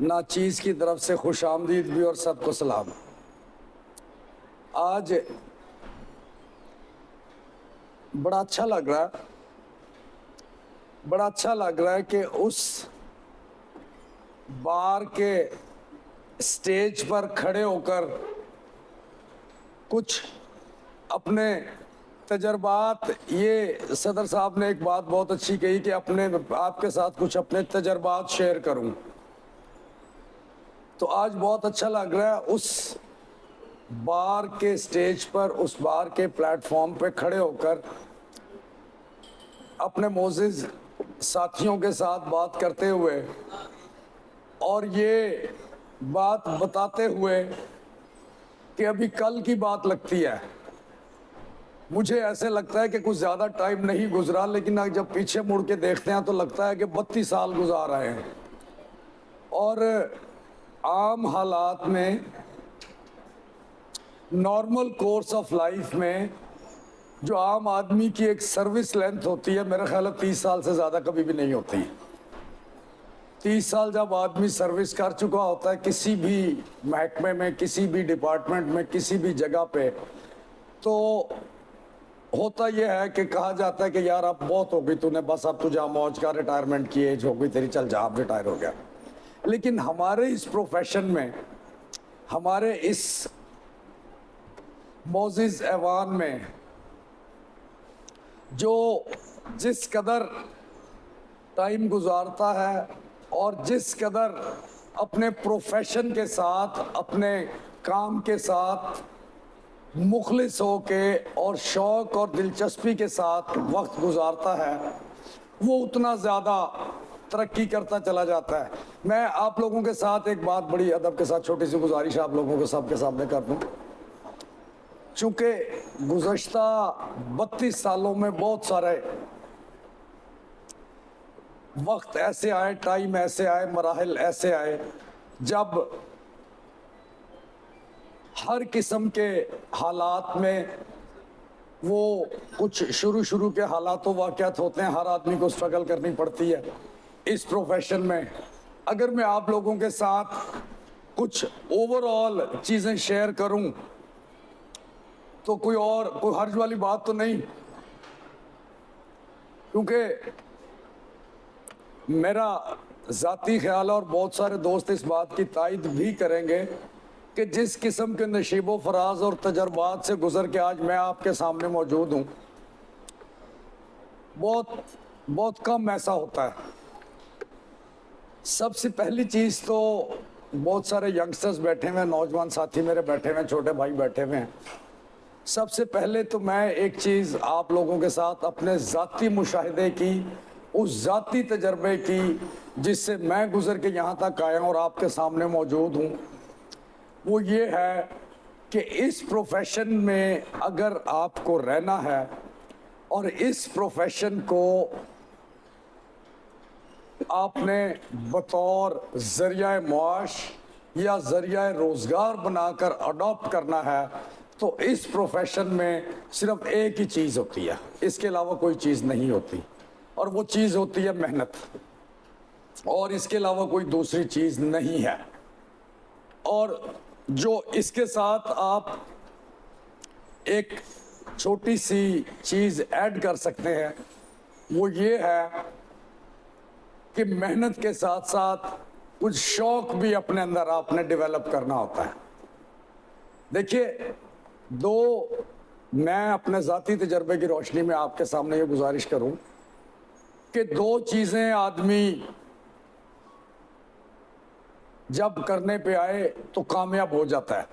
ناچیز کی طرف سے خوش آمدید بھی اور سب کو سلام۔ آج بڑا اچھا لگ رہا ہے کہ اس بار کے سٹیج پر کھڑے ہو کر کچھ اپنے تجربات، یہ صدر صاحب نے ایک بات بہت اچھی کہی کہ آپ کے ساتھ کچھ اپنے تجربات شیئر کروں، تو آج بہت اچھا لگ رہا ہے اس بار کے سٹیج پر، اس بار کے پلیٹ فارم پہ کھڑے ہو کر اپنے معزز ساتھیوں کے ساتھ بات کرتے ہوئے اور یہ بات بتاتے ہوئے کہ ابھی کل کی بات لگتی ہے۔ مجھے ایسے لگتا ہے کہ کچھ زیادہ ٹائم نہیں گزرا، لیکن جب پیچھے مڑ کے دیکھتے ہیں تو لگتا ہے کہ 32 سال گزار آئے ہیں۔ اور عام حالات میں، نارمل کورس آف لائف میں، جو عام آدمی کی ایک سروس لینتھ ہوتی ہے، میرا خیال ہے 30 سال سے زیادہ کبھی بھی نہیں ہوتی۔ 30 سال جب آدمی سروس کر چکا ہوتا ہے کسی بھی محکمے میں، کسی بھی ڈپارٹمنٹ میں، کسی بھی جگہ پہ، تو ہوتا یہ ہے کہ کہا جاتا ہے کہ یار اب بہت ہو گئی تو نے، بس اب تو جا موج کا، ریٹائرمنٹ کی ایج ہو گئی تیری، چل جا اب ریٹائر ہو گیا۔ لیکن ہمارے اس پروفیشن میں، ہمارے اس معزز ایوان میں، جو جس قدر ٹائم گزارتا ہے اور جس قدر اپنے پروفیشن کے ساتھ، اپنے کام کے ساتھ مخلص ہو کے اور شوق اور دلچسپی کے ساتھ وقت گزارتا ہے، وہ اتنا زیادہ ترقی کرتا چلا جاتا ہے۔ میں آپ لوگوں کے ساتھ ایک بات بڑی ادب کے ساتھ، چھوٹی سی گزارش آپ لوگوں کو سب کے سامنے کر دوں۔ چونکہ گزشتہ 32 سالوں میں بہت سارے وقت ایسے آئے، ٹائم ایسے آئے، مراحل ایسے آئے جب ہر قسم کے حالات میں، وہ کچھ شروع کے حالات و واقعات ہوتے ہیں، ہر آدمی کو سٹرگل کرنی پڑتی ہے اس پروفیشن میں۔ اگر میں آپ لوگوں کے ساتھ کچھ اوور آل چیزیں شیئر کروں تو کوئی حرج والی بات تو نہیں، کیونکہ میرا ذاتی خیال اور بہت سارے دوست اس بات کی تائید بھی کریں گے کہ جس قسم کے نشیب و فراز اور تجربات سے گزر کے آج میں آپ کے سامنے موجود ہوں، بہت کم ایسا ہوتا ہے۔ سب سے پہلی چیز تو، بہت سارے ینگسٹرز بیٹھے ہوئے ہیں، نوجوان ساتھی میرے بیٹھے ہوئے ہیں، چھوٹے بھائی بیٹھے ہوئے ہیں۔ سب سے پہلے تو میں ایک چیز آپ لوگوں کے ساتھ اپنے ذاتی مشاہدے کی، اس ذاتی تجربے کی جس سے میں گزر کے یہاں تک آیا ہوں اور آپ کے سامنے موجود ہوں، وہ یہ ہے کہ اس پروفیشن میں اگر آپ کو رہنا ہے اور اس پروفیشن کو آپ نے بطور ذریعہ معاش یا ذریعہ روزگار بنا کر اڈاپٹ کرنا ہے، تو اس پروفیشن میں صرف ایک ہی چیز ہوتی ہے، اس کے علاوہ کوئی چیز نہیں ہوتی، اور وہ چیز ہوتی ہے محنت، اور اس کے علاوہ کوئی دوسری چیز نہیں ہے۔ اور جو اس کے ساتھ آپ ایک چھوٹی سی چیز ایڈ کر سکتے ہیں، وہ یہ ہے کہ محنت کے ساتھ ساتھ کچھ شوق بھی اپنے اندر آپ نے ڈیولپ کرنا ہوتا ہے۔ دیکھیے، میں اپنے ذاتی تجربے کی روشنی میں آپ کے سامنے یہ گزارش کروں کہ 2 چیزیں آدمی جب کرنے پہ آئے تو کامیاب ہو جاتا ہے۔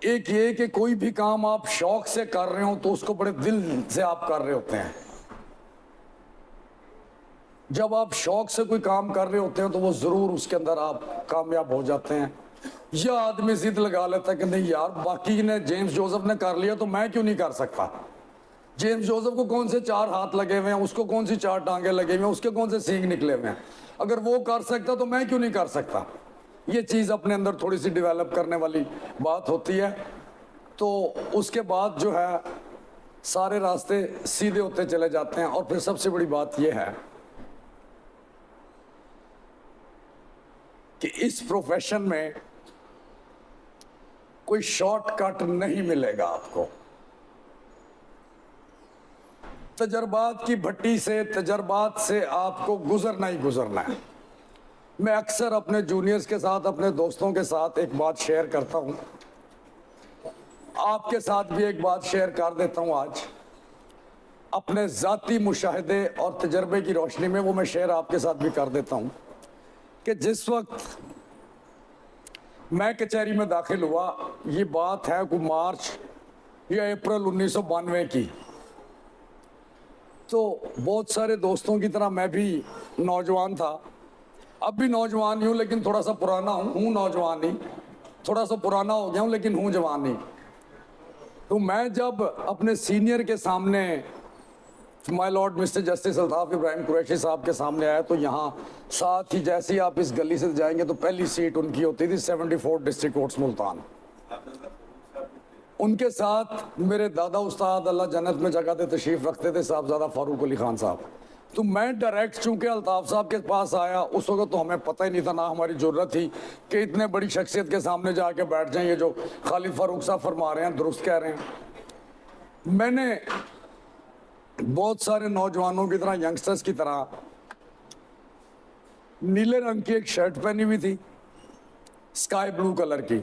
ایک یہ کہ کوئی بھی کام آپ شوق سے کر رہے ہوں تو اس کو بڑے دل سے آپ کر رہے ہوتے ہیں۔ جب آپ شوق سے کوئی کام کر رہے ہوتے ہیں تو وہ ضرور اس کے اندر آپ کامیاب ہو جاتے ہیں۔ یا آدمی ضد لگا لیتا ہے کہ نہیں یار، باقی نے جیمز جوزف نے کر لیا تو میں کیوں نہیں کر سکتا؟ جیمز جوزف کو کون سے 4 ہاتھ لگے ہوئے ہیں، اس کو کون سی 4 ٹانگیں لگے ہوئے ہیں، اس کے کون سے سینگ نکلے ہوئے ہیں؟ اگر وہ کر سکتا تو میں کیوں نہیں کر سکتا؟ یہ چیز اپنے اندر تھوڑی سی ڈیولپ کرنے والی بات ہوتی ہے، تو اس کے بعد جو ہے سارے راستے سیدھے ہوتے چلے جاتے ہیں۔ اور پھر سب سے بڑی بات یہ ہے कि इस प्रोफेशन में कोई शॉर्टकट नहीं मिलेगा आपको। तजर्बात की भट्टी से, तजर्बात से आपको गुजरना ही गुजरना है। मैं अक्सर अपने जूनियर्स के साथ, अपने दोस्तों के साथ एक बात शेयर करता हूं, आपके साथ भी एक बात शेयर कर देता हूं आज, अपने ज़ाती मुशाहिदे और तजर्बे की रोशनी में वो मैं शेयर आपके साथ भी कर देता हूं कि जिस वक्त मैं कचहरी में दाखिल हुआ, ये बात है कोई मार्च या अप्रैल 1992 की, तो बहुत सारे दोस्तों की तरह मैं भी नौजवान था, अब भी नौजवान ही हूँ लेकिन थोड़ा सा पुराना हूँ नौजवान ही, थोड़ा सा पुराना हो गया हूँ लेकिन हूँ जवान ही। तो मैं जब अपने सीनियर के सामने, my Lord mister justice Altaf Ibrahim Qureshi साहब के सामने आया, तो यहाँ साथ ही जैसे ही आप इस गली से जाएंगे तो पहली सीट उनकी होती थी 74 डिस्ट्रिक्ट कोर्ट्स मुल्तान। उनके साथ मेरे दादा उस्ताद अल्लाह जन्नत में जगह दे तशरीफ रखते थे साहबजादा फारूक अली खान साहब। तो मैं डायरेक्ट चूंकि अल्ताफ साहब के पास आया, उस वक्त तो हमें पता ही नहीं था, ना हमारी जरूरत थी कि इतने बड़ी शख्सियत के सामने जाके बैठ जाएं। ये जो खालिद फारूक साहब फरमा रहे हैं दुरुस्त कह रहे हैं। मैंने बहुत सारे नौजवानों की तरह, यंगस्टर्स की तरह, नीले रंग की एक शर्ट पहनी हुई थी, स्काई ब्लू कलर की,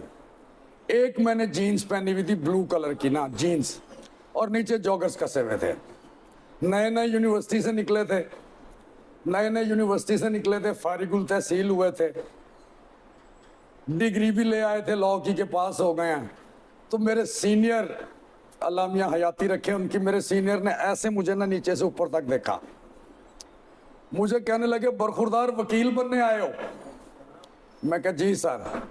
एक मैंने जीन्स पहनी हुई थी ब्लू कलर की ना जीन्स, और नीचे जॉगर्स कसे हुए थे। नए नए यूनिवर्सिटी से निकले थे, फारिगुल तहसील हुए थे, डिग्री भी ले आए थे, लॉ की के पास हो गए हैं। तो मेरे सीनियर, अल्लाह मियां हयाती रखे उनकी, मेरे सीनियर ने ऐसे मुझे ना नीचे से ऊपर तक देखा, मुझे कहने लगे बरखुरदार वकील बनने आए हो? मैं कहा जी सर।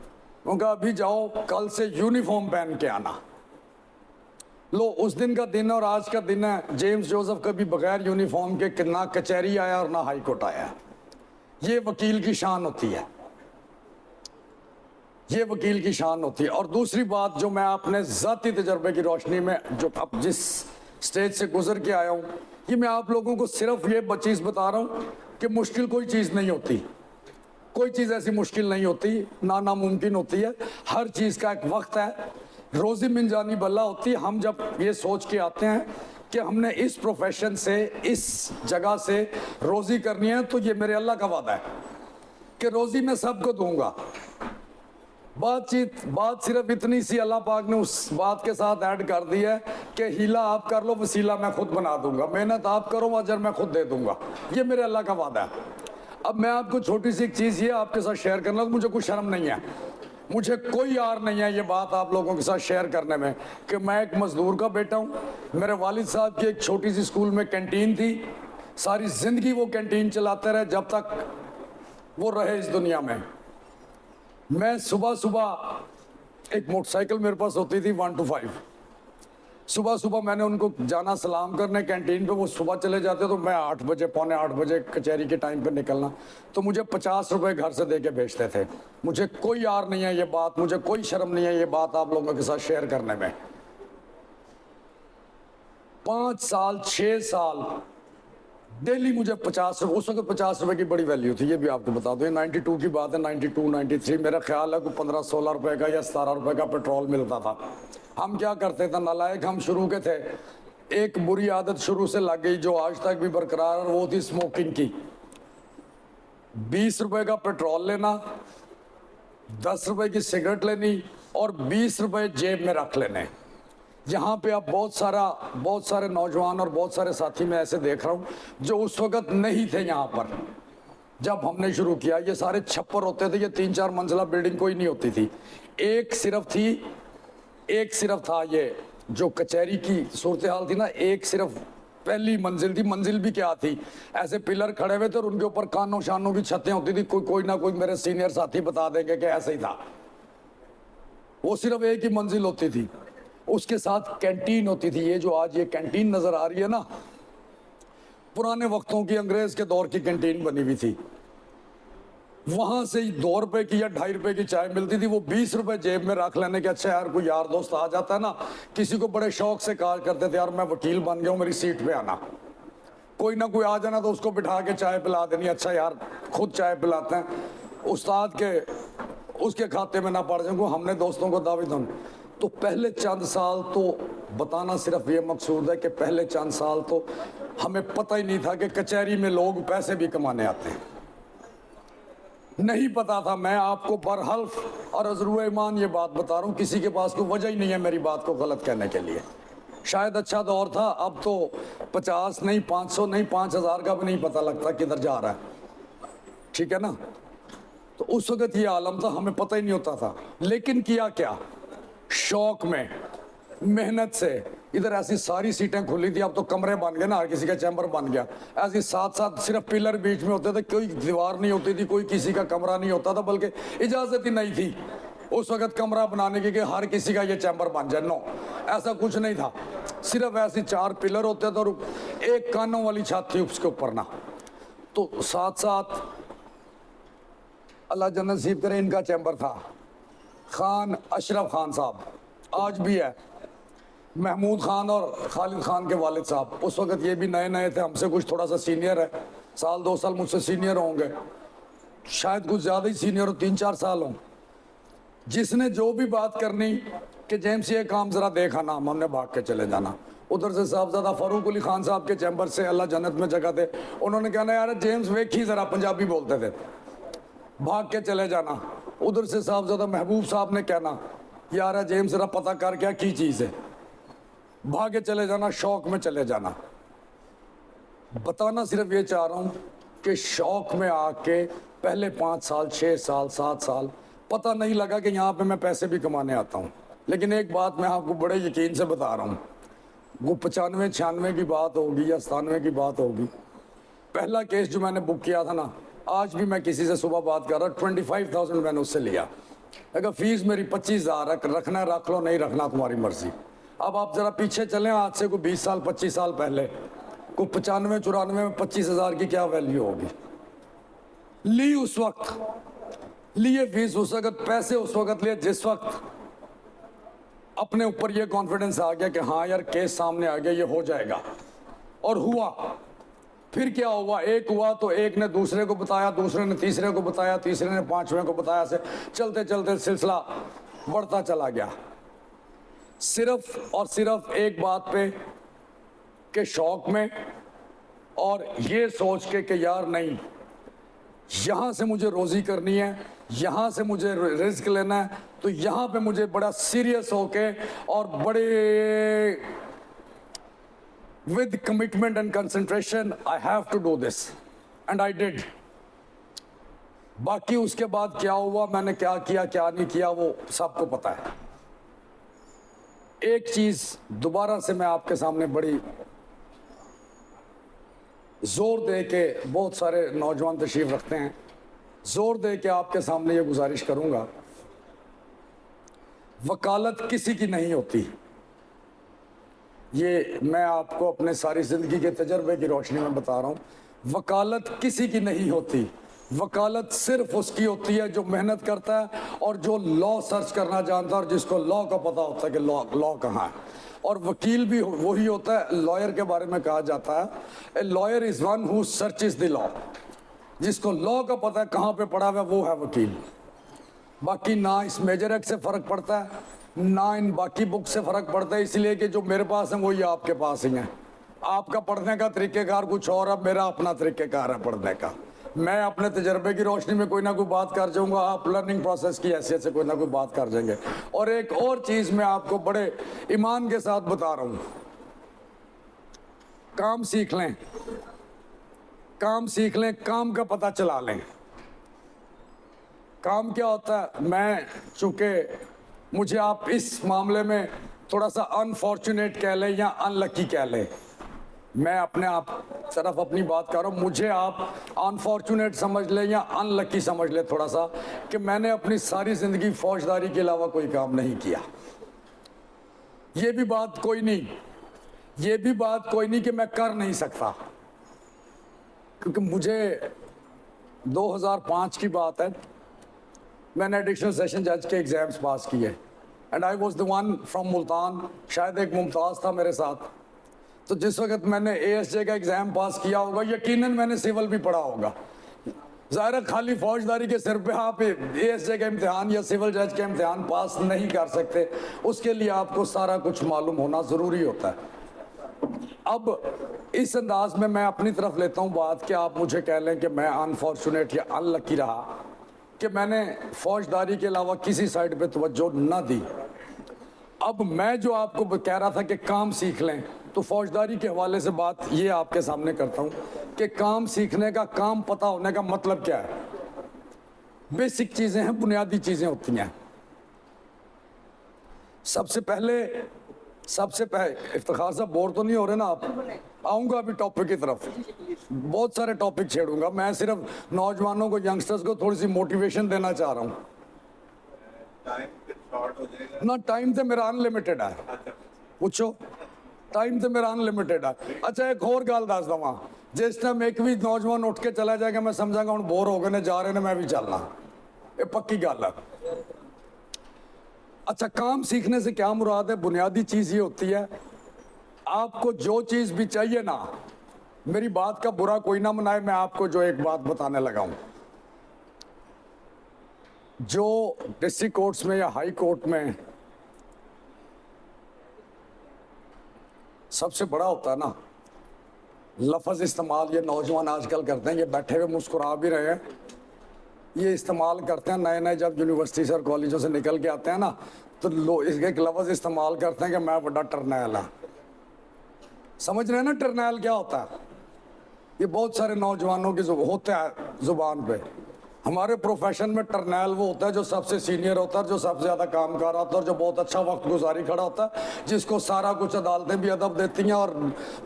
उनका अभी जाओ, कल से यूनिफॉर्म पहन के आना। लो, उस दिन का दिन और आज का दिन है, जेम्स जोसेफ कभी बगैर यूनिफॉर्म के ना कचहरी आया और ना हाई कोर्ट आया। ये वकील की शान होती है, ये वकील की शान होती है। और दूसरी बात जो मैं अपने ज़ाती तजर्बे की रोशनी में, जो अब जिस स्टेज से गुजर के आया हूँ, ये मैं आप लोगों को सिर्फ ये चीज़ बता रहा हूँ कि मुश्किल कोई चीज़ नहीं होती, कोई चीज़ ऐसी मुश्किल नहीं होती, ना नामुमकिन होती है। हर चीज़ का एक वक्त है, रोज़ी मिन जानी बल्ला होती है। हम जब ये सोच के आते हैं कि हमने इस प्रोफेशन से, इस जगह से रोज़ी करनी है, तो ये मेरे अल्लाह का वादा है कि रोज़ी मैं सबको दूंगा। बात सिर्फ इतनी सी अल्लाह पाक ने उस बात के साथ ऐड कर दी है कि हीला आप कर लो, वसीला मैं खुद बना दूंगा, मेहनत आप करो, अजर मैं खुद दे दूंगा। ये मेरे अल्लाह का वादा है। अब मैं आपको छोटी सी एक चीज़ ये आपके साथ शेयर करना, मुझे कोई शर्म नहीं है, मुझे कोई यार नहीं है ये बात आप लोगों के साथ शेयर करने में कि मैं एक मजदूर का बेटा हूँ। मेरे वालिद साहब की एक छोटी सी स्कूल में कैंटीन थी, सारी ज़िंदगी वो कैंटीन चलाते रहे जब तक वो रहे इस दुनिया में। मैं सुबह सुबह, एक मोटरसाइकिल मेरे पास होती थी 1 to 5, सुबह सुबह मैंने उनको जाना सलाम करने कैंटीन पे, वो सुबह चले जाते तो मैं 8 बजे, पौने 8 बजे कचहरी के टाइम पे निकलना, तो मुझे 50 रुपए घर से दे के भेजते थे। मुझे कोई यार नहीं है ये बात, मुझे कोई शर्म नहीं है ये बात आप लोगों के साथ शेयर करने में। 5 साल 6 साल डेली मुझे 50 रुपये, उस वक्त 50 रुपए की बड़ी वैल्यू थी, ये भी आपको बता दो। ये 92 की बात है, 92 93 मेरा ख्याल है, कोई 15-16 रुपए का या 17 रुपए का पेट्रोल मिलता था। हम क्या करते थे, नालायक हम शुरू के थे, एक बुरी आदत शुरू से लग गई जो आज तक भी बरकरार, वो थी स्मोकिंग की। 20 रुपए का पेट्रोल लेना, 10 रुपए की सिगरेट लेनी और 20 रुपए जेब में रख लेने। यहाँ पे अब बहुत सारे नौजवान और बहुत सारे साथी मैं ऐसे देख रहा हूँ जो उस वक्त नहीं थे यहाँ पर जब हमने शुरू किया। ये सारे छप्पर होते थे, ये 3-4 मंजिला बिल्डिंग कोई नहीं होती थी, एक सिर्फ था ये जो कचहरी की सूरत हाल थी ना, एक सिर्फ पहली मंजिल थी। मंजिल भी क्या थी, ऐसे पिलर खड़े हुए थे और उनके ऊपर कानों शानों की छतें होती थी। कोई ना कोई मेरे सीनियर साथी बता देंगे कि ऐसे ही था। वो सिर्फ एक ही मंजिल होती थी, उसके साथ कैंटीन होती थी। ये जो आज ये कैंटीन नजर आ रही है ना, पुराने वक्तों की, अंग्रेज के दौर की कैंटीन बनी हुई थी। वहां से 2 रुपए की या 2.5 रुपए की चाय मिलती थी, वो 20 रुपए जेब में रख लेने के। अच्छा यार कोई यार दोस्त आ जाता है ना, किसी को बड़े शौक से कहा करते थे यार मैं वकील बन गया हूँ, मेरी सीट पे आना। कोई ना कोई आ जाना तो उसको बिठा के चाय पिला देनी, अच्छा यार खुद चाय पिलाते हैं। उस्ताद के उसके खाते में ना पड़ जाऊँ, हमने दोस्तों को दावी दम। तो पहले चंद साल तो बताना सिर्फ ये मकसूद है कि पहले चंद साल तो हमें पता ही नहीं था कि कचहरी में लोग पैसे भी कमाने आते हैं, नहीं पता था। मैं आपको बरहल्फ और अज़रुए ईमान ये बात बता रहा हूँ, किसी के पास कोई वजह ही नहीं है मेरी बात को गलत कहने के लिए। शायद अच्छा दौर था, अब तो 50 नहीं 500 नहीं 5000 का भी नहीं पता लगता किधर जा रहा है, ठीक है ना। तो उस वक्त ये आलम था, हमें पता ही नहीं होता था। लेकिन किया क्या, शौक में मेहनत से इधर ऐसी सारी सीटें खुली थी, अब तो कमरे बन गए ना, हर किसी का चैम्बर बन गया। ऐसी साथ साथ सिर्फ पिलर बीच में होते थे, कोई दीवार नहीं होती थी, कोई किसी का कमरा नहीं होता था, बल्कि इजाजत ही नहीं थी उस वक्त कमरा बनाने की कि हर किसी का ये चैम्बर बन जाए। नो, ऐसा कुछ नहीं था। सिर्फ ऐसे 4 पिलर होते थे और एक कानों वाली छत थी उसके ऊपर ना। तो साथ साथ अल्लाह जन्नत नसीब करे, इनका चैम्बर था खान अशरफ खान साहब, आज भी है, महमूद खान और खालिद खान के वालिद साहब। उस वक्त ये भी नए नए थे, हमसे कुछ थोड़ा सा सीनियर है, साल 2 साल मुझसे सीनियर होंगे, शायद कुछ ज़्यादा ही सीनियर हो, 3-4 साल हों। जिसने जो भी बात करनी कि जेम्स ये काम ज़रा देखा ना, हमने भाग के चले जाना। उधर से साहबजादा फारूक अली खान साहब के चैम्बर से, अल्लाह जन्नत में जगह दे, उन्होंने कहना यार जेम्स वेखी ज़रा, पंजाबी बोलते थे, भाग के चले जाना। उधर से साहबजादा महबूब साहब ने कहना यार जेम्स ज़रा पता कर क्या की चीज़ है, भागे चले जाना, शौक में चले जाना। बताना सिर्फ ये चाह रहा हूँ कि शौक में आके पहले 5 साल 6 साल 7 साल पता नहीं लगा कि यहाँ पे मैं पैसे भी कमाने आता हूँ। लेकिन एक बात मैं आपको बड़े यकीन से बता रहा हूँ, वो 95-96 की बात होगी या 97 की बात होगी, पहला केस जो मैंने बुक किया था ना, आज भी मैं किसी से सुबह बात कर रहा, 25,000 मैंने उससे लिया। अगर फीस मेरी 25,000 रखना रख लो, नहीं रखना तुम्हारी मर्जी। अब आप ज़रा पीछे चलें, आज से कोई 20 साल 25 साल पहले, कोई 95-94 में 25,000 की क्या वैल्यू होगी। ली उस वक्त, लिए फीस उस वक्त, पैसे उस वक्त लिए जिस वक्त अपने ऊपर ये कॉन्फिडेंस आ गया कि हाँ यार केस सामने आ गया, ये हो जाएगा। और हुआ। फिर क्या हुआ, एक हुआ तो एक ने दूसरे को बताया, दूसरे ने तीसरे को बताया, तीसरे ने 5वें को बताया, से चलते चलते सिलसिला बढ़ता चला गया। सिर्फ और सिर्फ एक बात पे के शौक में, और ये सोच के कि यार नहीं, यहाँ से मुझे रोज़ी करनी है, यहाँ से मुझे रिस्क लेना है, तो यहाँ पे मुझे बड़ा सीरियस होके और बड़े with commitment and concentration I have to do this and I did। बाकी उसके बाद क्या हुआ, मैंने क्या किया क्या नहीं किया, वो सबको पता है। एक चीज दोबारा से मैं आपके सामने बड़ी जोर दे के, बहुत सारे नौजवान तशरीफ रखते हैं, जोर दे के आपके सामने ये गुजारिश करूंगा, वकालत किसी की नहीं होती। ये मैं आपको अपने सारी ज़िंदगी के तजर्बे की रोशनी में बता रहा हूँ। वकालत किसी की नहीं होती, वकालत सिर्फ उसकी होती है जो मेहनत करता है और जो लॉ सर्च करना जानता है और जिसको लॉ का पता होता है कि लॉ कहाँ है। और वकील भी वही होता है, लॉयर के बारे में कहा जाता है, a lawyer is one who searches the law. जिसको लॉ का पता है कहाँ पे पड़ा हुआ है, वो है वकील। बाकी ना इस मेजर एक्ट से फ़र्क पड़ता है, ना इन बाकी बुक से फ़र्क पड़ता है, इसलिए कि जो मेरे पास है वही आपके पास ही है। आपका पढ़ने का तरीक़ेकार कुछ और है, मेरा अपना तरीक़ेकार है पढ़ने का। मैं अपने तजर्बे की रोशनी में कोई ना कोई बात कर जाऊंगा, आप लर्निंग प्रोसेस की हैसियत से कोई ना कोई बात कर जाएंगे। और एक और चीज़ मैं आपको बड़े ईमान के साथ बता रहा हूँ, काम सीख लें, काम सीख लें, काम का पता चला लें। काम क्या होता है, मैं चूँकि मुझे आप इस मामले में थोड़ा सा अनफॉर्चुनेट कह लें या अनलकी कह लें, मैं अपने आप तरफ अपनी बात कर रहा हूँ, मुझे आप अनफॉर्चुनेट समझ लें या अनलकी समझ लें थोड़ा सा, कि मैंने अपनी सारी ज़िंदगी फौजदारी के अलावा कोई काम नहीं किया। ये भी बात कोई नहीं, ये भी बात कोई नहीं कि मैं कर नहीं सकता, क्योंकि मुझे 2005 की बात है, मैंने एडिशनल सेशन जज के एग्ज़ाम्स पास किए and I was the one from Multan. शायद एक मुमताज़ था मेरे साथ, तो जिस वक्त मैंने ASJ का एग्ज़ाम पास किया होगा, यकीनन मैंने सिविल भी पढ़ा होगा, ظاہر ہے خالی فوجداری کے سر پہ آپ ASJ کا امتحان یا سول جج کا امتحان پاس نہیں کر سکتے، اس کے لیے آپ کو سارا کچھ معلوم ہونا ضروری ہوتا ہے۔ اب اس انداز میں اپنی طرف لیتا ہوں بات کہ آپ مجھے کہہ لیں کہ میں انفارچونیٹ یا ان لکی رہا کہ میں نے فوجداری کے علاوہ کسی سائڈ پہ توجہ نہ دی۔ اب میں جو آپ کو کہہ رہا تھا کہ کام سیکھ لیں، تو فوجداری کے حوالے سے بات یہ آپ کے سامنے کرتا ہوں کہ کام سیکھنے کا، کام پتہ ہونے کا مطلب کیا ہے۔ بیسک چیزیں ہیں، بنیادی چیزیں ہوتی ہیں۔ سب سے پہلے افتخار صاحب بور تو نہیں ہو رہے نا آپ؟ آؤں گا ابھی ٹاپک کی طرف، بہت سارے ٹاپک چھیڑوں گا۔ میں صرف نوجوانوں کو، ینگسٹرز کو تھوڑی سی موٹیویشن دینا چاہ رہا ہوں۔ نہ ٹائم تو میرا ان لمیٹڈ ہے، پوچھو ٹائم تو میرا ان لمیٹڈ ہے۔ اچھا ایک اور گل دس دوا، جس ٹائم ایک بھی نوجوان اٹھ کے چلا جائے گا میں سمجھا گا ہوں بور ہو گئے نے، جا رہے نے، میں بھی چلنا، یہ پکی گل ہے۔ اچھا کام سیکھنے سے کیا مراد ہے؟ بنیادی چیز یہ ہوتی ہے، آپ کو جو چیز بھی چاہیے نا، میری بات کا برا کوئی نہ منائے، میں آپ کو جو ایک بات بتانے لگا ہوں، جو ڈسٹرکٹ کورٹس میں یا ہائی کورٹ میں سب سے بڑا ہوتا ہے نا لفظ استعمال، یہ نوجوان آج کل کرتے ہیں، یہ بیٹھے ہوئے مسکرا بھی رہے ہیں، یہ استعمال کرتے ہیں نئے جب یونیورسٹی سے اور کالجوں سے نکل کے آتے ہیں نا، تو لوگ ایک لفظ استعمال کرتے ہیں کہ میں بڑا ٹرنیل ہوں۔ سمجھ رہے ہیں نا ٹرنیل کیا ہوتا ہے؟ یہ بہت سارے نوجوانوں کی ہوتے ہیں زبان پہ۔ ہمارے پروفیشن میں ٹرنیل وہ ہوتا ہے جو سب سے سینئر ہوتا ہے، جو سب سے زیادہ کام کار ہوتا ہے، اور جو بہت اچھا وقت گزاری کھڑا ہوتا ہے، جس کو سارا کچھ عدالتیں بھی ادب دیتی ہیں اور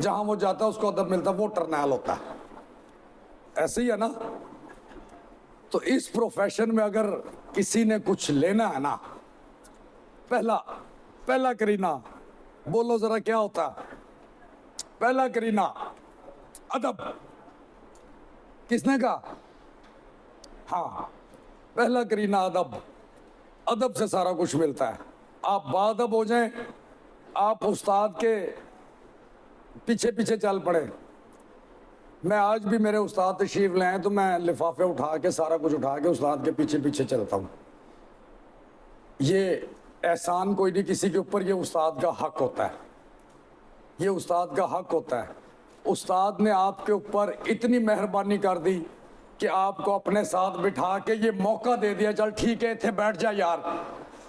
جہاں وہ جاتا ہے اس کو ادب ملتا ہے، وہ ٹرنیل ہوتا ہے۔ ایسے ہی ہے نا؟ تو اس پروفیشن میں اگر کسی نے کچھ لینا ہے نا، پہلا کرینہ، بولو ذرا کیا ہوتا ہے؟ پہلا کرینہ ادب۔ کس نے کہا؟ ہاں، پہلا کرینہ ادب۔ ادب سے سارا کچھ ملتا ہے۔ آپ باادب ہو جائیں، آپ استاد کے پیچھے چل پڑے۔ میں آج بھی میرے استاد تشریف لے آئے تو میں لفافے اٹھا کے، سارا کچھ اٹھا کے استاد کے پیچھے چلتا ہوں۔ یہ احسان کوئی نہیں کسی کے اوپر، یہ استاد کا حق ہوتا ہے، یہ استاد کا حق ہوتا ہے۔ استاد نے آپ کے اوپر اتنی مہربانی کر دی کہ آپ کو اپنے ساتھ بٹھا کے یہ موقع دے دیا، چل ٹھیک ہے تھے بیٹھ جا یار،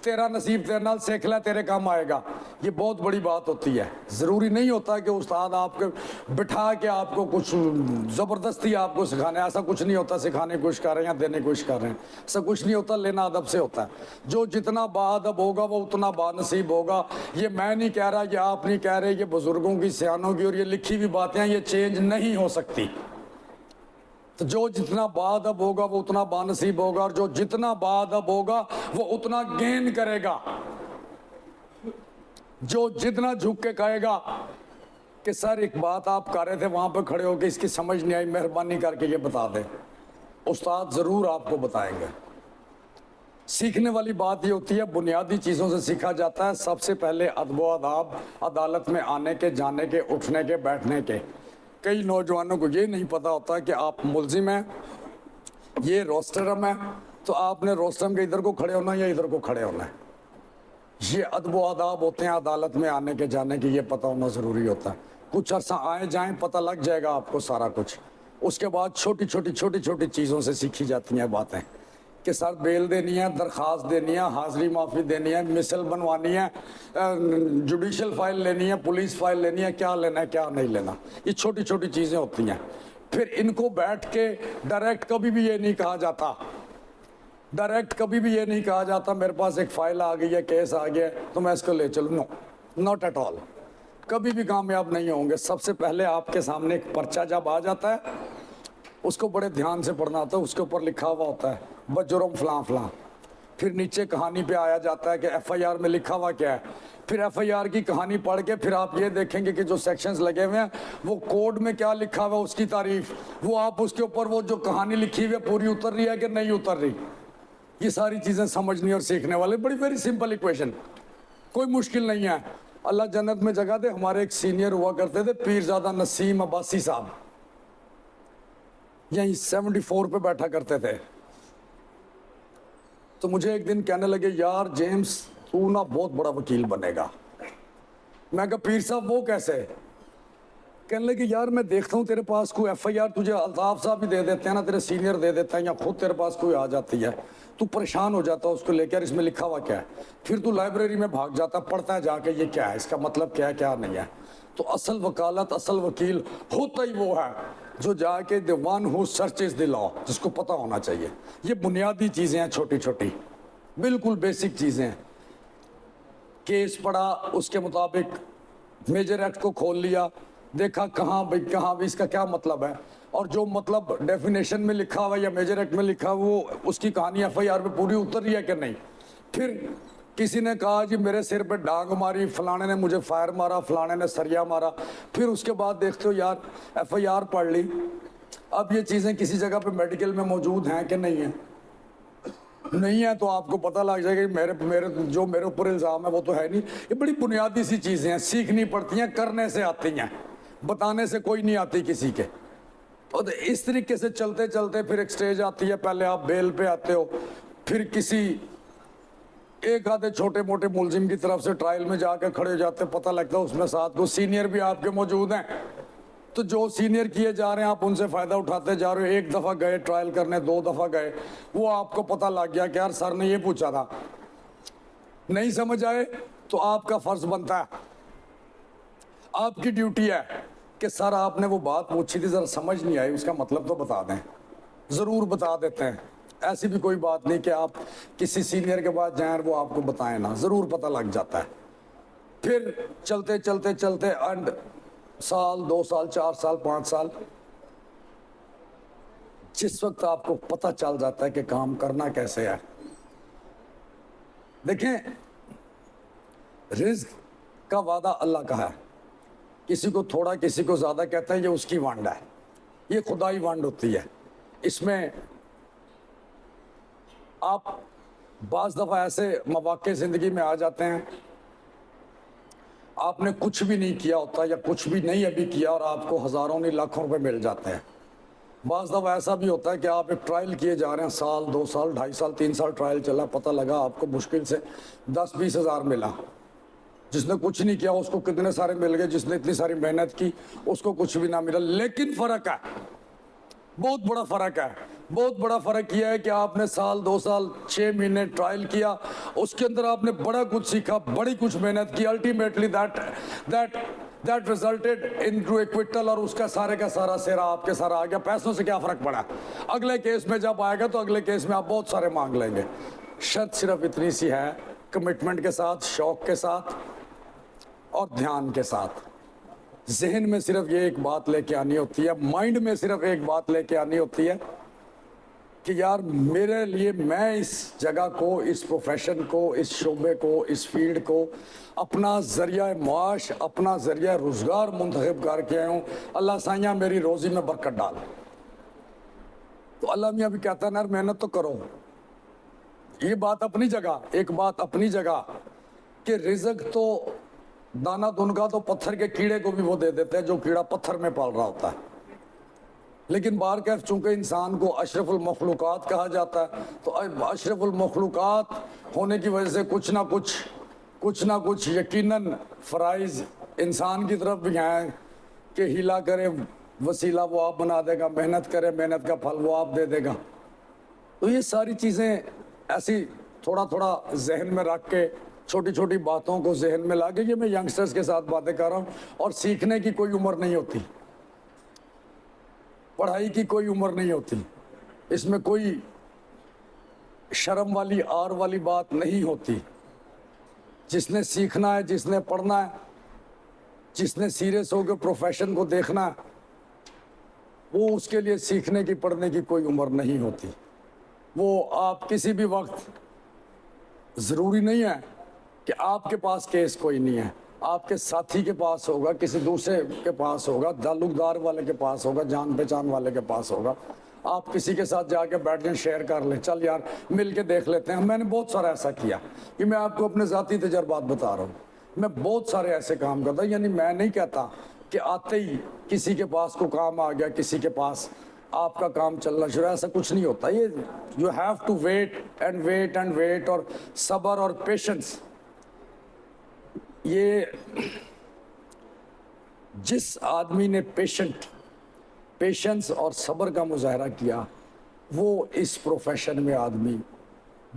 تیرا نصیب تیرے نال سیکھ لے، تیرے کام آئے گا۔ یہ بہت بڑی بات ہوتی ہے۔ ضروری نہیں ہوتا کہ استاد آپ کے بٹھا کے آپ کو کچھ زبردستی آپ کو سکھانے، ایسا کچھ نہیں ہوتا۔ سکھانے کی کوشش کر رہے ہیں یا دینے کی کوشش کر رہے ہیں، ایسا کچھ نہیں ہوتا۔ لینا ادب سے ہوتا ہے۔ جو جتنا باادب ہوگا وہ اتنا بانصیب ہوگا۔ یہ میں نہیں کہہ رہا، یہ آپ نہیں کہہ رہے، یہ بزرگوں کی، سیانوں کی اور یہ لکھی ہوئی باتیں ہیں، یہ چینج نہیں ہو سکتی۔ تو جو جتنا باادب ہوگا وہ اتنا بانصیب ہوگا، اور جو جتنا باادب ہوگا وہ اتنا گین کرے گا۔ جو جتنا جھک کے کہے گا کہ سر ایک بات آپ کر رہے تھے وہاں پہ کھڑے ہو کے، اس کی سمجھ نہیں آئی، مہربانی کر کے یہ بتا دیں، استاد ضرور آپ کو بتائیں گے۔ سیکھنے والی بات یہ ہوتی ہے، بنیادی چیزوں سے سیکھا جاتا ہے۔ سب سے پہلے ادب و آداب، عدالت میں آنے کے، جانے کے، اٹھنے کے، بیٹھنے کے۔ کئی نوجوانوں کو یہ نہیں پتا ہوتا کہ آپ ملزم ہیں، یہ روسٹرم ہے، تو آپ نے روسٹرم کے ادھر کو کھڑے ہونا یا ادھر کو کھڑے ہونا ہے۔ یہ ادب و آداب ہوتے ہیں عدالت میں آنے کے، جانے کے، یہ پتہ ہونا ضروری ہوتا ہے۔ کچھ عرصہ آئیں جائیں، پتہ لگ جائے گا آپ کو سارا کچھ۔ اس کے بعد چھوٹی چھوٹی چیزوں سے سیکھی جاتی ہیں باتیں، کہ سر بیل دینی ہے، درخواست دینی ہے، حاضری معافی دینی ہے، مثل بنوانی ہے، جوڈیشل فائل لینی ہے، پولیس فائل لینی ہے، کیا لینا ہے کیا نہیں لینا، یہ چھوٹی چھوٹی چیزیں ہوتی ہیں۔ پھر ان کو بیٹھ کے ڈائریکٹ کبھی بھی یہ نہیں کہا جاتا، کہا جاتا میرے پاس ایک فائل آ گئی ہے، کیس آ گیا ہے تو میں اس کو لے چلوں۔ نو، ناٹ ایٹ آل، کبھی بھی کامیاب نہیں ہوں گے۔ سب سے پہلے آپ کے سامنے ایک پرچہ جب آ جاتا ہے، اس کو بڑے دھیان سے پڑھنا ہوتا ہے۔ اس کے اوپر لکھا ہوا ہوتا ہے بجرم فلاں فلاں، پھر نیچے کہانی پہ آیا جاتا ہے کہ ایف آئی آر میں لکھا ہوا کیا ہے، پھر ایف آئی آر کی کہانی پڑھ کے پھر آپ یہ دیکھیں گے کہ جو سیکشنز لگے ہوئے ہیں وہ کوڈ میں کیا لکھا ہوا ہے، اس کی تعریف، وہ آپ اس کے اوپر وہ جو کہانی لکھی ہوئی ہے پوری اتر رہی ہے کہ نہیں اتر رہی، یہ ساری چیزیں سمجھنی اور سیکھنے والے۔ بڑی ویری سمپل ایکویشن، کوئی مشکل نہیں ہے۔ اللہ جنت میں جگہ دے، ہمارے ایک سینئر ہوا کرتے تھے پیرزادہ نسیم عباسی صاحب، यहीं 74 पे बैठा करते थे। तो मुझे एक दिन कहने लगे, यार जेम्स तू ना बहुत बड़ा वकील बनेगा। मैं कहा पीर साहब वो कैसे? कहने लगे, यार मैं देखता हूँ तेरे पास कोई FIR तुझे अल्ताफ साहब भी दे देते हैं ना, तेरे सीनियर दे देते हैं, या खुद तेरे पास कोई आ जाती है, तू परेशान हो जाता है उसको लेकर, इसमें लिखा हुआ क्या है। फिर तू लाइब्रेरी में भाग जाता, पढ़ता है जाके ये क्या है, इसका मतलब क्या है क्या नहीं है। तो असल वकालत, असल वकील होता ही वो है जो जाके the one who searches the law, जिसको पता होना चाहिए। ये बुनियादी चीज़ें हैं, छोटी छोटी बिल्कुल बेसिक चीज़ें हैं। केस पढ़ा, उसके मुताबिक मेजर एक्ट को खोल लिया, देखा कहाँ भाई कहाँ भी इसका क्या मतलब है, और जो मतलब डेफिनेशन में लिखा हुआ या मेजर एक्ट में लिखा हुआ वो उसकी कहानी FIR पे पूरी उतर रही है कि नहीं। फिर किसी ने कहा जी मेरे सिर पे डांग मारी, फलाने ने मुझे फायर मारा, फलाने ने सरिया मारा। फिर उसके बाद देखते हो यार FIR पढ़ ली, अब ये चीज़ें किसी जगह पे मेडिकल में मौजूद हैं कि नहीं है, नहीं है तो आपको पता लग जाएगा कि मेरे ऊपर इल्ज़ाम है वो तो है नहीं। ये बड़ी बुनियादी सी चीज़ें हैं, सीखनी पड़ती हैं, करने से आती हैं, बताने से कोई नहीं आती किसी के। और इस तरीके से चलते चलते फिर एक स्टेज आती है, पहले आप बेल पे आते हो, फिर किसी एक आधे छोटे मोटे मुलजिम की तरफ से ट्रायल में जाकर खड़े हो जाते, पता लगता है उसमें साथ को सीनियर भी आपके मौजूद हैं। तो जो सीनियर किए जा रहे हैं आप उनसे फ़ायदा उठाते जा रहे हो। एक दफ़ा गए ट्रायल करने, 2 दफ़ा गए, वो आपको पता लग गया कि यार सर ने ये पूछा था, नहीं समझ आए तो आपका फ़र्ज़ बनता है, आपकी ड्यूटी है कि सर आपने वो बात पूछी थी, ज़रा समझ नहीं आई, उसका मतलब तो बता दें। ज़रूर बता देते हैं, ऐसी भी कोई बात नहीं कि आप किसी सीनियर के पास जाएं और वो आपको बताएं ना, ज़रूर पता लग जाता है। फिर चलते चलते चलते एंड साल, 2 साल, 4 साल, 5 साल, जिस वक्त आपको पता चल जाता है कि काम करना कैसे है। देखें, रिज़्क का वादा अल्लाह का है, किसी को थोड़ा किसी को ज़्यादा कहता है, ये उसकी वांड है, ये खुदाई वांड होती है। इसमें आप बाज़ दफ़ा ऐसे मौक़े ज़िंदगी में आ जाते हैं, आपने कुछ भी नहीं किया होता या कुछ भी नहीं अभी किया और आपको हज़ारों नहीं लाखों रुपए मिल जाते हैं। बाज़ दफ़ा ऐसा भी होता है कि आप एक ट्रायल किए जा रहे हैं, साल, 2 साल, 2.5 साल, 3 साल ट्रायल चला, पता लगा आपको मुश्किल से 10-20 हज़ार मिला। जिसने कुछ नहीं किया उसको कितने सारे मिल गए, जिसने इतनी सारी मेहनत की उसको कुछ भी ना मिला। लेकिन फ़र्क है, बहुत बड़ा फ़र्क है। बहुत बड़ा फ़र्क यह है कि आपने साल, 2 साल, 6 महीने ट्रायल किया, उसके अंदर आपने बड़ा कुछ सीखा, बड़ी कुछ मेहनत की, ultimately that resulted into acquittal, और उसका सारे का सारा सेरा आपके सारा आ गया। पैसों से क्या फ़र्क पड़ा? अगले केस में जब आएगा तो अगले केस में आप बहुत सारे मांग लेंगे। शर्त सिर्फ इतनी सी है, कमिटमेंट के साथ, शौक़ के साथ और ध्यान के साथ। जहन में सिर्फ ये एक बात लेके आनी होती है, माइंड में सिर्फ एक बात लेके आनी होती है कि यार मेरे लिए, मैं इस जगह को, इस प्रोफेशन को, इस शोबे को, इस फील्ड को अपना ज़रिया माश, अपना ज़रिया रोज़गार मुंतखब करके आया हूँ। अल्लाह साइयाँ मेरी रोज़ी में बरकत डाल। तो अल्लाह मियाँ भी कहता है ना, मेहनत तो करो। ये बात अपनी जगह, एक बात अपनी जगह कि रिज़्क तो दाना दुनका तो पत्थर के कीड़े को भी वो दे देते हैं जो कीड़ा पत्थर में पाल रहा होता है। लेकिन बार कैफ चूँकि इंसान को अशरफुल मखलूक़ात कहा जाता है, तो अशरफुल मखलूक़ात होने की वजह से कुछ ना कुछ यकीनन फ़राइज़ इंसान की तरफ भी हैं कि हीला करे वसीला वो आप बना देगा, मेहनत करे मेहनत का फल वो आप दे देगा। तो ये सारी चीज़ें ऐसी थोड़ा थोड़ा जहन में रख के, छोटी छोटी बातों को जहन में ला के, ये मैं यंगस्टर्स के साथ बातें कर रहा हूँ। और सीखने की कोई उम्र नहीं होती, पढ़ाई की कोई उम्र नहीं होती, इसमें कोई शर्म वाली आर वाली बात नहीं होती। जिसने सीखना है, जिसने पढ़ना है, जिसने सीरियस होकर प्रोफेशन को देखना है, वो उसके लिए सीखने की, पढ़ने की कोई उम्र नहीं होती। वो आप किसी भी वक्त, ज़रूरी नहीं है कि आपके पास केस कोई नहीं है, आपके साथी के पास होगा, किसी दूसरे के पास होगा, ताल्लुकदार वाले के पास होगा, जान पहचान वाले के पास होगा। आप किसी के साथ जाके बैठ जाए, शेयर कर लें, चल यार मिल के देख लेते हैं। मैंने बहुत सारा ऐसा किया, ये मैं आपको अपने ज़ाती तजर्बात बता रहा हूँ। मैं बहुत सारे ऐसे काम करता, यानी मैं नहीं कहता कि आते ही किसी के पास को काम आ गया, किसी के पास آپ کا کام چلنا شروع. ایسا کچھ نہیں ہوتا. یہ you have to wait and wait and wait. اور صبر اور پیشنس, یہ جس آدمی نے پیشنس اور صبر کا مظاہرہ کیا وہ اس پروفیشن میں آدمی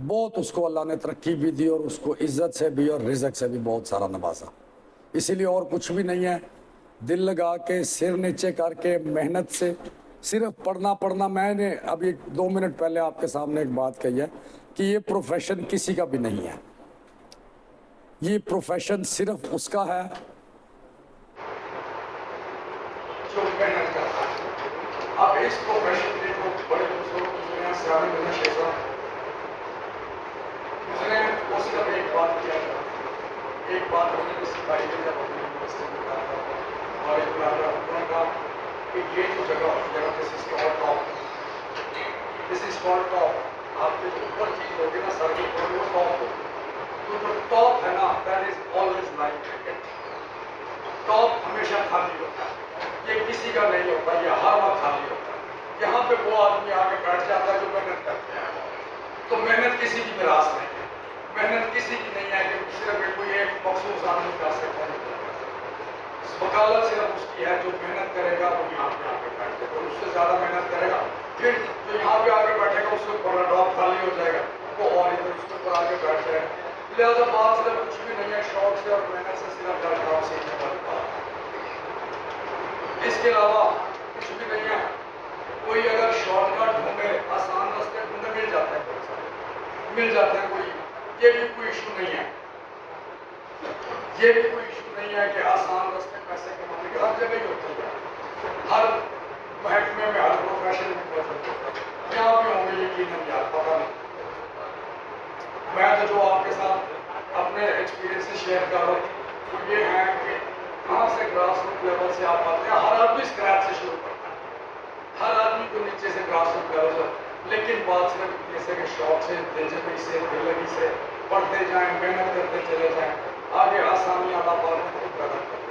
بہت, اس کو اللہ نے ترقی بھی دی اور اس کو عزت سے بھی اور رزق سے بھی بہت سارا نوازا. اسی لیے اور کچھ بھی نہیں ہے, دل لگا کے سر نیچے کر کے محنت سے صرف پڑھنا. میں نے ابھی 2 منٹ پہلے آپ کے سامنے ایک بات کہی ہے کہ یہ پروفیشن کسی کا بھی نہیں ہے. یہ پروفیشن صرف اس کا ہے جو محنت کرتا ہے. اب اس پروفیشن کے جو بڑے بزرگ اس نے وہ صرف ایک بات کیا تھا, ایک بات انہوں نے سکھائی تھی جب اپنی یونیورسٹی میں کہا تھا اور ایک کہا کہ یہ جو جگہ ہوتی ہے دس از کالڈ ٹاپ. آپ کے جو اوپر چیز ہوگی نا سر کے اوپر وہ ٹاپ ہوگی. تو جو ٹاپ ہے نا that is always like cricket. Top ہمیشہ خالی ہوتا ہے, یہ کسی کا نہیں ہوتا, یہ ہر وقت خالی ہوتا ہے. یہاں پہ وہ آدمی آ کے بیٹھ جاتا ہے جو محنت کرتے ہیں. تو محنت کسی کی میراث نہیں ہے, محنت کسی کی نہیں ہے کہ صرف کوئی ایک مخصوص آدمی کر سکتا ہے. وکالت صرف اس کی ہے جو محنت کرے گا وہ یہاں پہ آ کے بیٹھے گا, اس سے زیادہ محنت کرے گا پھر جو یہاں پہ آ کے بیٹھے گا اس کے اوپر ڈراپ خالی ہو جائے گا, وہ اور ادھر اس کے اوپر آ کے بیٹھ جائے گا. لہٰذا بات صرف کچھ بھی نہیں ہے, شوق سے اور محنت سے صرف ڈر کام سیکھنے والی بات ہے. اس کے علاوہ کچھ بھی نہیں ہے. کوئی اگر شارٹ کٹ ڈھونڈے, آسان راستے ڈھونڈے, مل جاتے ہیں, بہت سارے مل جاتے ہیں. کوئی یہ بھی کوئی ایشو نہیں ہے, یہ بھی کوئی ایشو نہیں ہے کہ آسان راستے پیسے کمانے کے ہر جگہ ہی ہوتے ہیں. ہر محکمے میں, ہر پروفیشن میں ہوتا ہے. یہاں بھی ہوں گے یقیناً, یار پتہ نہیں. میں تو جو آپ کے ساتھ اپنے ایکسپیرینس شیئر کر رہا ہوں وہ یہ ہے کہ کہاں سے گراس روٹ لیول سے آپ آتے ہیں. ہر آدمی اسکریچ سے شروع کرتا ہے, ہر آدمی کو نیچے سے گراس روٹ لیول سے. لیکن بات صرف جیسے کہ شوق سے, دلچسپی سے, دل لگی سے پڑھتے جائیں, محنت کرتے چلے جائیں, آگے آسانیاں اللہ پاک نے خود پیدا کریں.